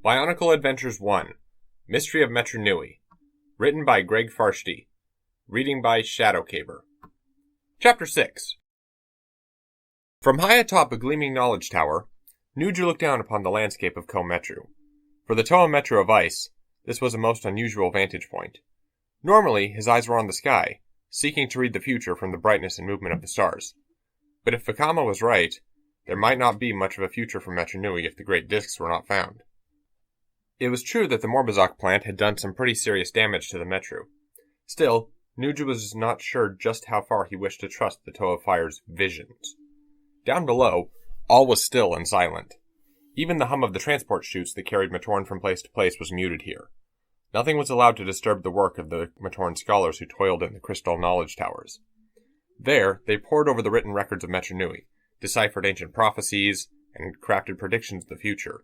BIONICLE Adventures 1, Mystery of Metru Nui. Written by Greg Farshti. Reading by Shadowcaber. Chapter 6. From high atop a gleaming knowledge tower, Nuju looked down upon the landscape of Metru. For the Toa of Ice, this was a most unusual vantage point. Normally, his eyes were on the sky, seeking to read the future from the brightness and movement of the stars. But if Vakama was right, there might not be much of a future for Metru Nui if the great discs were not found. It was true that the Morbazak plant had done some pretty serious damage to the Metru. Still, Nuju was not sure just how far he wished to trust the Toa of Fire's visions. Down below, all was still and silent. Even the hum of the transport chutes that carried Matoran from place to place was muted here. Nothing was allowed to disturb the work of the Matoran scholars who toiled in the crystal knowledge towers. There, they pored over the written records of Metru Nui, deciphered ancient prophecies, and crafted predictions of the future.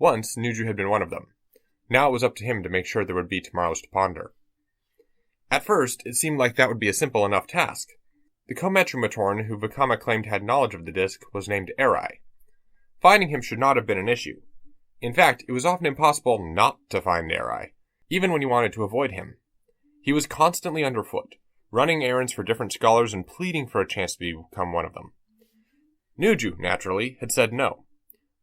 Once, Nuju had been one of them. Now it was up to him to make sure there would be tomorrows to ponder. At first, it seemed like that would be a simple enough task. The Metru Matoran who Vakama claimed had knowledge of the disk was named Airai. Finding him should not have been an issue. In fact, it was often impossible not to find Airai, even when you wanted to avoid him. He was constantly underfoot, running errands for different scholars and pleading for a chance to become one of them. Nuju, naturally, had said no.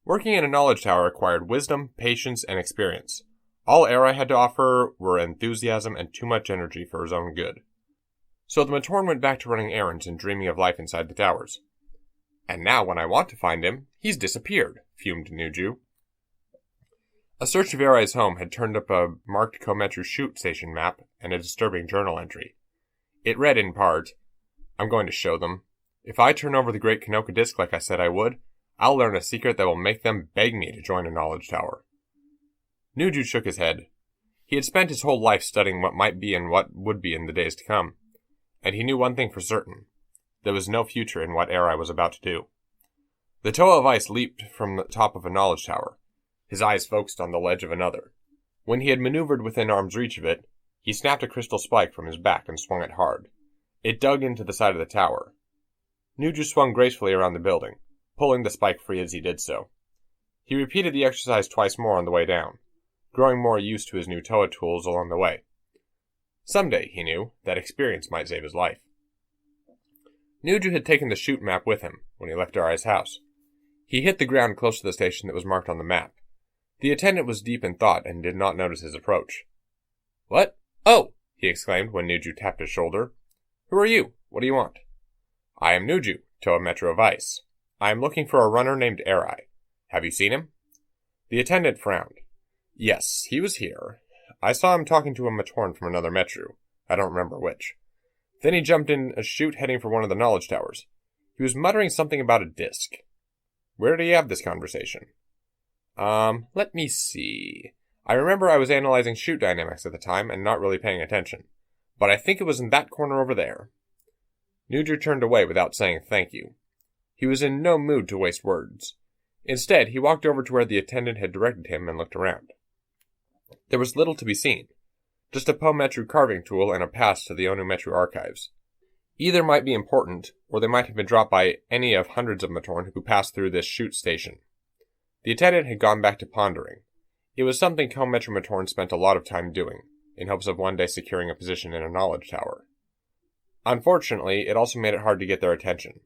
Working in a knowledge tower required wisdom, patience, and experience. All Airai had to offer were enthusiasm and too much energy for his own good. So the Matoran went back to running errands and dreaming of life inside the towers. And now when I want to find him, he's disappeared, fumed Nuju. A search of Airai's home had turned up a marked Metru shoot station map and a disturbing journal entry. It read in part, "I'm going to show them. If I turn over the Great Kanoka Disk like I said I would, I'll learn a secret that will make them beg me to join a knowledge tower." Nuju shook his head. He had spent his whole life studying what might be and what would be in the days to come. And he knew one thing for certain. There was no future in what Airai was about to do. The Toa of Ice leaped from the top of a knowledge tower, his eyes focused on the ledge of another. When he had maneuvered within arm's reach of it, he snapped a crystal spike from his back and swung it hard. It dug into the side of the tower. Nuju swung gracefully around the building, pulling the spike free as he did so. He repeated the exercise twice more on the way down, growing more used to his new Toa tools along the way. Someday, he knew, that experience might save his life. Nuju had taken the shoot map with him when he left Arai's house. He hit the ground close to the station that was marked on the map. The attendant was deep in thought and did not notice his approach. "What? Oh!" he exclaimed when Nuju tapped his shoulder. "Who are you? What do you want?" "I am Nuju, Toa of Ice. I am looking for a runner named Airai. Have you seen him?" The attendant frowned. "Yes, he was here. I saw him talking to a Matoran from another Metru. I don't remember which. Then he jumped in a chute heading for one of the knowledge towers. He was muttering something about a disc. Where did he have this conversation?" Let me see. I remember I was analyzing chute dynamics at the time and not really paying attention. But I think it was in that corner over there." Nuju turned away without saying thank you. He was in no mood to waste words. Instead, he walked over to where the attendant had directed him and looked around. There was little to be seen. Just a Metru carving tool and a pass to the Onu Metru archives. Either might be important, or they might have been dropped by any of hundreds of Matoran who passed through this chute station. The attendant had gone back to pondering. It was something Metru Matoran spent a lot of time doing, in hopes of one day securing a position in a knowledge tower. Unfortunately, it also made it hard to get their attention.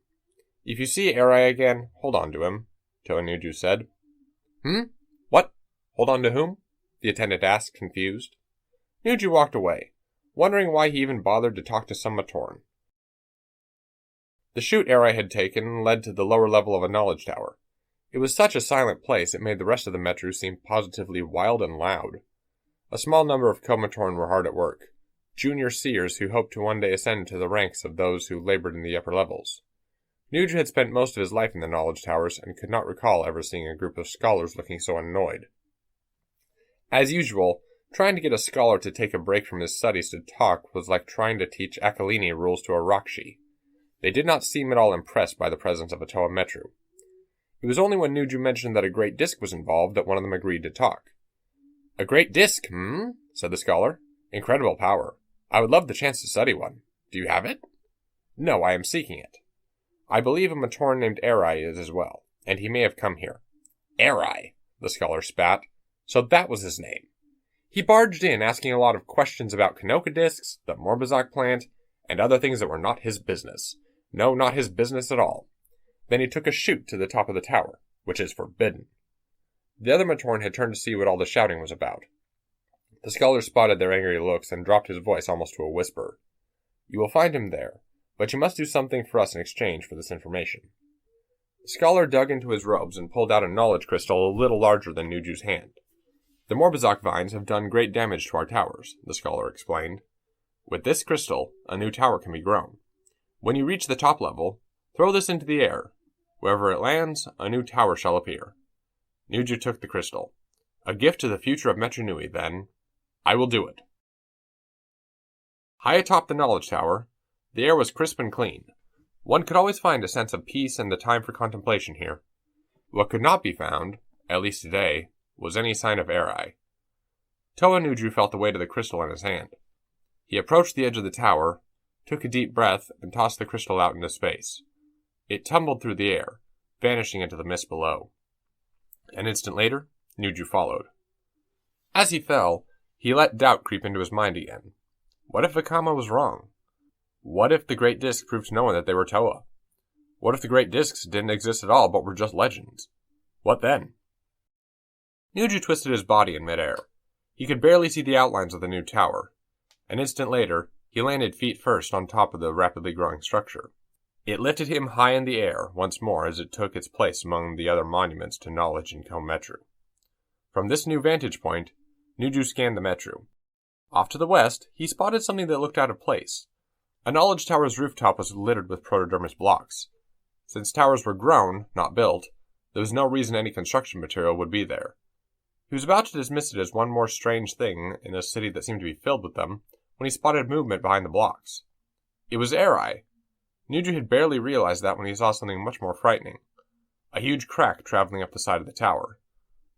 "If you see Airai again, hold on to him," Toa Nuju said. What? Hold on to whom?" the attendant asked, confused. Nuju walked away, wondering why he even bothered to talk to some Matoran. The chute Airai had taken led to the lower level of a knowledge tower. It was such a silent place it made the rest of the Metru seem positively wild and loud. A small number of Matoran were hard at work, junior seers who hoped to one day ascend to the ranks of those who labored in the upper levels. Nuju had spent most of his life in the knowledge towers and could not recall ever seeing a group of scholars looking so annoyed. As usual, trying to get a scholar to take a break from his studies to talk was like trying to teach Akalini rules to a Rakshi. They did not seem at all impressed by the presence of a Toa Metru. It was only when Nuju mentioned that a great disk was involved that one of them agreed to talk. "A great disk, said the scholar. "Incredible power. I would love the chance to study one. Do you have it?" "No, I am seeking it. I believe a Matoran named Airai is as well, and he may have come here." "Airai? the scholar spat. So that was his name. He barged in asking a lot of questions about Kanoka discs, the Morbizak plant, and other things that were not his business. No, not his business at all. Then he took a chute to the top of the tower, which is forbidden. The other Matoran had turned to see what all the shouting was about. The scholar spotted their angry looks and dropped his voice almost to a whisper. You will find him there, but you must do something for us in exchange for this information. The scholar dug into his robes and pulled out a knowledge crystal a little larger than Nuju's hand. The Morbizak vines have done great damage to our towers, the scholar explained. With this crystal, a new tower can be grown. When you reach the top level, throw this into the air. Wherever it lands, a new tower shall appear. Nuju took the crystal. A gift to the future of Metru Nui, then. I will do it. High atop the knowledge tower, the air was crisp and clean. One could always find a sense of peace and the time for contemplation here. What could not be found, at least today, was any sign of Airai. Toa Nuju felt the weight of the crystal in his hand. He approached the edge of the tower, took a deep breath, and tossed the crystal out into space. It tumbled through the air, vanishing into the mist below. An instant later, Nuju followed. As he fell, he let doubt creep into his mind again. What if Vakama was wrong? What if the Great Discs proved to no one that they were Toa? What if the Great Discs didn't exist at all but were just legends? What then? Nuju twisted his body in midair. He could barely see the outlines of the new tower. An instant later, he landed feet first on top of the rapidly growing structure. It lifted him high in the air once more as it took its place among the other monuments to knowledge in Metru. From this new vantage point, Nuju scanned the Metru. Off to the west, he spotted something that looked out of place. A knowledge tower's rooftop was littered with protodermis blocks. Since towers were grown, not built, there was no reason any construction material would be there. He was about to dismiss it as one more strange thing in a city that seemed to be filled with them, when he spotted movement behind the blocks. It was Airai. Nuju had barely realized that when he saw something much more frightening. A huge crack traveling up the side of the tower.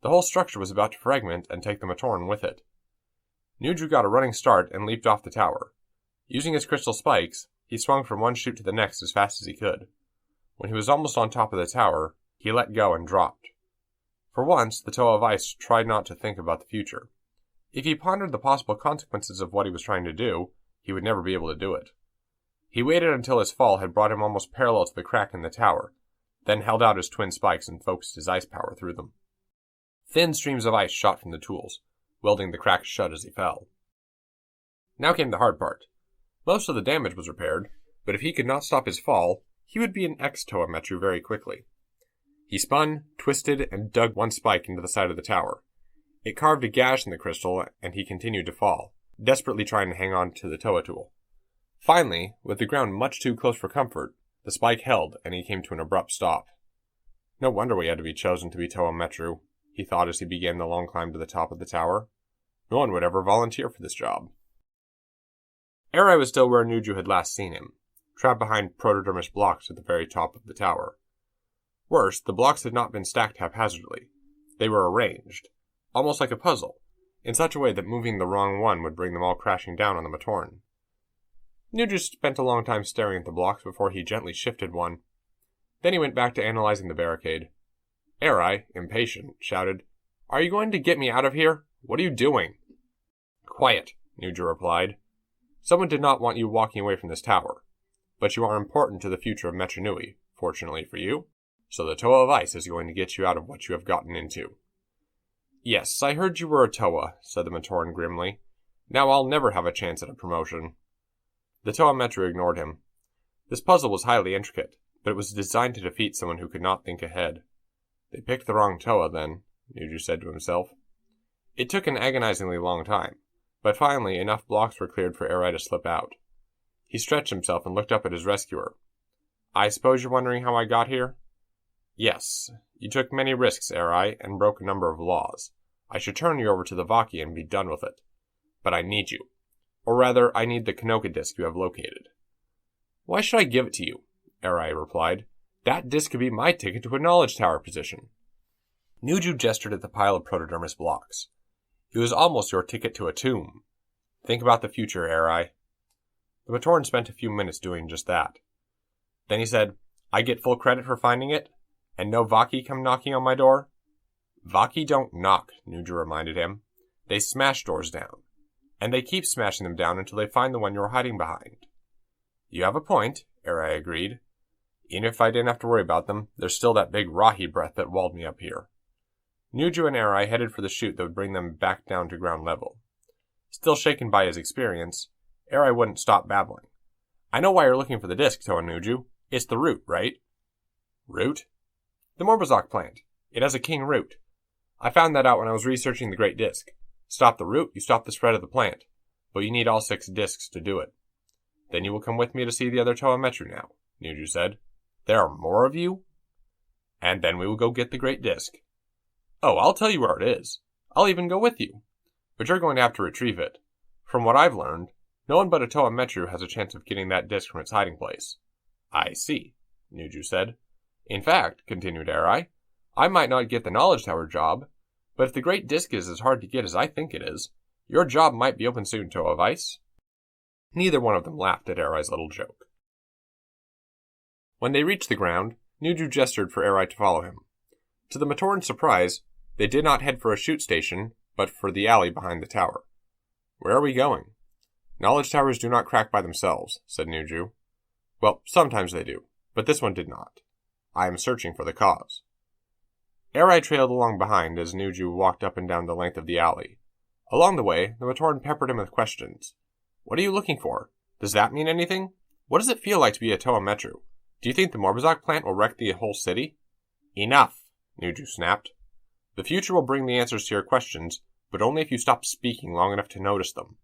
The whole structure was about to fragment and take the Matoran with it. Nuju got a running start and leaped off the tower. Using his crystal spikes, he swung from one chute to the next as fast as he could. When he was almost on top of the tower, he let go and dropped. For once, the Toa of Ice tried not to think about the future. If he pondered the possible consequences of what he was trying to do, he would never be able to do it. He waited until his fall had brought him almost parallel to the crack in the tower, then held out his twin spikes and focused his ice power through them. Thin streams of ice shot from the tools, welding the crack shut as he fell. Now came the hard part. Most of the damage was repaired, but if he could not stop his fall, he would be an ex-Toa Metru very quickly. He spun, twisted, and dug one spike into the side of the tower. It carved a gash in the crystal, and he continued to fall, desperately trying to hang on to the Toa tool. Finally, with the ground much too close for comfort, the spike held, and he came to an abrupt stop. No wonder we had to be chosen to be Toa Metru, he thought as he began the long climb to the top of the tower. No one would ever volunteer for this job. Airai was still where Nuju had last seen him, trapped behind protodermis blocks at the very top of the tower. Worse, the blocks had not been stacked haphazardly. They were arranged, almost like a puzzle, in such a way that moving the wrong one would bring them all crashing down on the Matoran. Nuju spent a long time staring at the blocks before he gently shifted one. Then he went back to analyzing the barricade. Airai, impatient, shouted, "Are you going to get me out of here? What are you doing?" "Quiet," Nuju replied. "Someone did not want you walking away from this tower. But you are important to the future of Metru Nui, fortunately for you. So the Toa of Ice is going to get you out of what you have gotten into." "Yes, I heard you were a Toa," said the Matoran grimly. "Now I'll never have a chance at a promotion." The Toa Metru ignored him. This puzzle was highly intricate, but it was designed to defeat someone who could not think ahead. They picked the wrong Toa, then, Nuju said to himself. It took an agonizingly long time, but finally enough blocks were cleared for Airai to slip out. He stretched himself and looked up at his rescuer. "I suppose you're wondering how I got here?" "Yes. You took many risks, Airai, and broke a number of laws. I should turn you over to the Vaki and be done with it. But I need you. Or rather, I need the Kanoka disc you have located." "Why should I give it to you?" Airai replied. "That disc could be my ticket to a knowledge tower position." Nuju gestured at the pile of protodermis blocks. "It was almost your ticket to a tomb. Think about the future, Airai." The Matoran spent a few minutes doing just that. Then he said, "I get full credit for finding it? And no Vaki come knocking on my door?" Vaki don't knock, Nuju reminded him. They smash doors down. And they keep smashing them down until they find the one you're hiding behind. You have a point, Airai agreed. Even if I didn't have to worry about them, there's still that big Rahi breath that walled me up here. Nuju and Airai headed for the chute that would bring them back down to ground level. Still shaken by his experience, Airai wouldn't stop babbling. I know why you're looking for the disc, Toa Nuju. It's the root, right? Root? The Morbazak plant. It has a king root. I found that out when I was researching the Great Disc. Stop the root, you stop the spread of the plant. But you need all 6 discs to do it. Then you will come with me to see the other Toa Metru now, Nuju said. There are more of you? And then we will go get the Great Disc. Oh, I'll tell you where it is. I'll even go with you. But you're going to have to retrieve it. From what I've learned, no one but a Toa Metru has a chance of getting that disc from its hiding place. I see, Nuju said. In fact, continued Airai, I might not get the Knowledge Tower job, but if the Great Disc is as hard to get as I think it is, your job might be open soon, Toa of Ice. Neither one of them laughed at Airai's little joke. When they reached the ground, Nuju gestured for Airai to follow him. To the Matoran's surprise, they did not head for a chute station, but for the alley behind the tower. Where are we going? Knowledge towers do not crack by themselves, said Nuju. Well, sometimes they do, but this one did not. I am searching for the cause. Airai trailed along behind as Nuju walked up and down the length of the alley. Along the way, the Matoran peppered him with questions. What are you looking for? Does that mean anything? What does it feel like to be a Toa Metru? Do you think the Morbazak plant will wreck the whole city? Enough, Nuju snapped. The future will bring the answers to your questions, but only if you stop speaking long enough to notice them.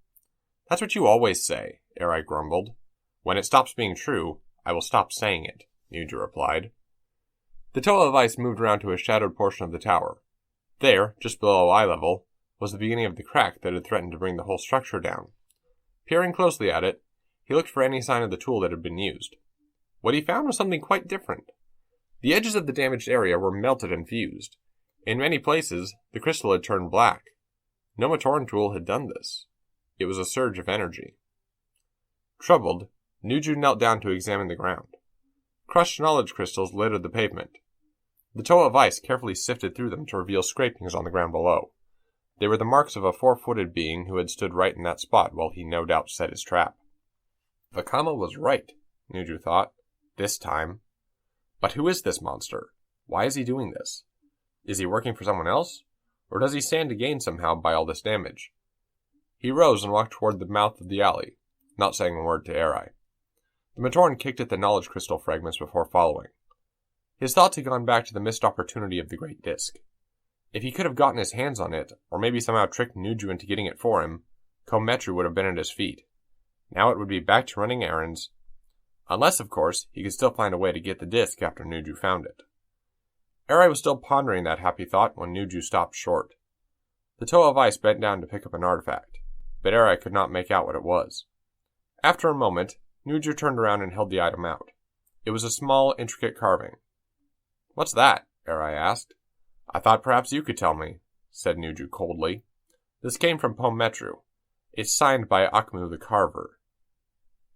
That's what you always say, Airai grumbled. When it stops being true, I will stop saying it, Nuju replied. The Toa of Ice moved around to a shadowed portion of the tower. There, just below eye level, was the beginning of the crack that had threatened to bring the whole structure down. Peering closely at it, he looked for any sign of the tool that had been used. What he found was something quite different. The edges of the damaged area were melted and fused. In many places, the crystal had turned black. No Matoran tool had done this. It was a surge of energy. Troubled, Nuju knelt down to examine the ground. Crushed knowledge crystals littered the pavement. The Toa of Ice carefully sifted through them to reveal scrapings on the ground below. They were the marks of a 4-footed being who had stood right in that spot while he no doubt set his trap. Vakama was right, Nuju thought. This time. But who is this monster? Why is he doing this? Is he working for someone else? Or does he stand to gain somehow by all this damage? He rose and walked toward the mouth of the alley, not saying a word to Airai. The Matoran kicked at the knowledge crystal fragments before following. His thoughts had gone back to the missed opportunity of the Great Disc. If he could have gotten his hands on it, or maybe somehow tricked Nuju into getting it for him, Metru would have been at his feet. Now it would be back to running errands. Unless, of course, he could still find a way to get the disc after Nuju found it. Airai was still pondering that happy thought when Nuju stopped short. The Toa of Ice bent down to pick up an artifact, but Airai could not make out what it was. After a moment, Nuju turned around and held the item out. It was a small, intricate carving. What's that? Airai asked. I thought perhaps you could tell me, said Nuju coldly. This came from Metru. It's signed by Akmu the Carver.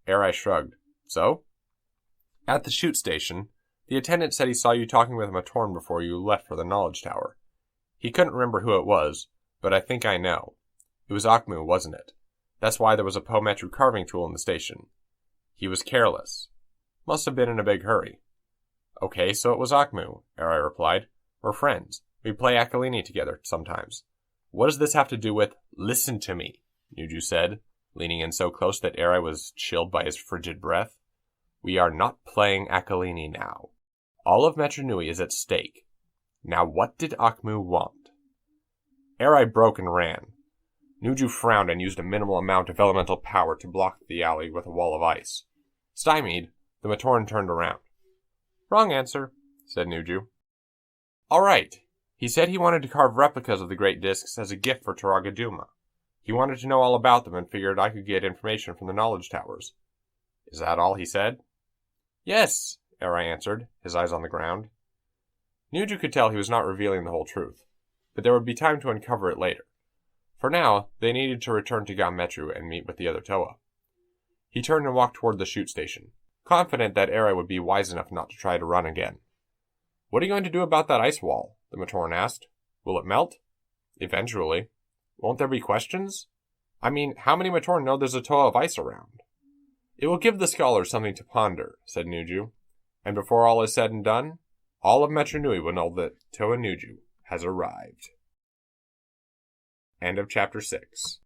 Airai shrugged. So? At the chute station, the attendant said he saw you talking with a Matoran before you left for the Knowledge Tower. He couldn't remember who it was, but I think I know. It was Akmu, wasn't it? That's why there was a Metru carving tool in the station. He was careless. Must have been in a big hurry. Okay, so it was Akmu, Airai replied. We're friends. We play Akalini together sometimes. What does this have to do with... Listen to me, Nuju said, leaning in so close that Airai was chilled by his frigid breath. We are not playing Akalini now. All of Metru Nui is at stake. Now what did Akmu want? Airai broke and ran. Nuju frowned and used a minimal amount of elemental power to block the alley with a wall of ice. Stymied, the Matoran turned around. Wrong answer, said Nuju. All right. He said he wanted to carve replicas of the Great Discs as a gift for Taragaduma. He wanted to know all about them and figured I could get information from the Knowledge Towers. Is that all he said? Yes, Airai answered, his eyes on the ground. Nuju could tell he was not revealing the whole truth, but there would be time to uncover it later. For now, they needed to return to Metru and meet with the other Toa. He turned and walked toward the chute station, confident that Airai would be wise enough not to try to run again. What are you going to do about that ice wall? The Matoran asked. Will it melt? Eventually. Won't there be questions? I mean, how many Matoran know there's a Toa of Ice around? It will give the scholars something to ponder, said Nuju. And before all is said and done, all of Metru Nui will know that Toa Nuju has arrived. End of chapter 6.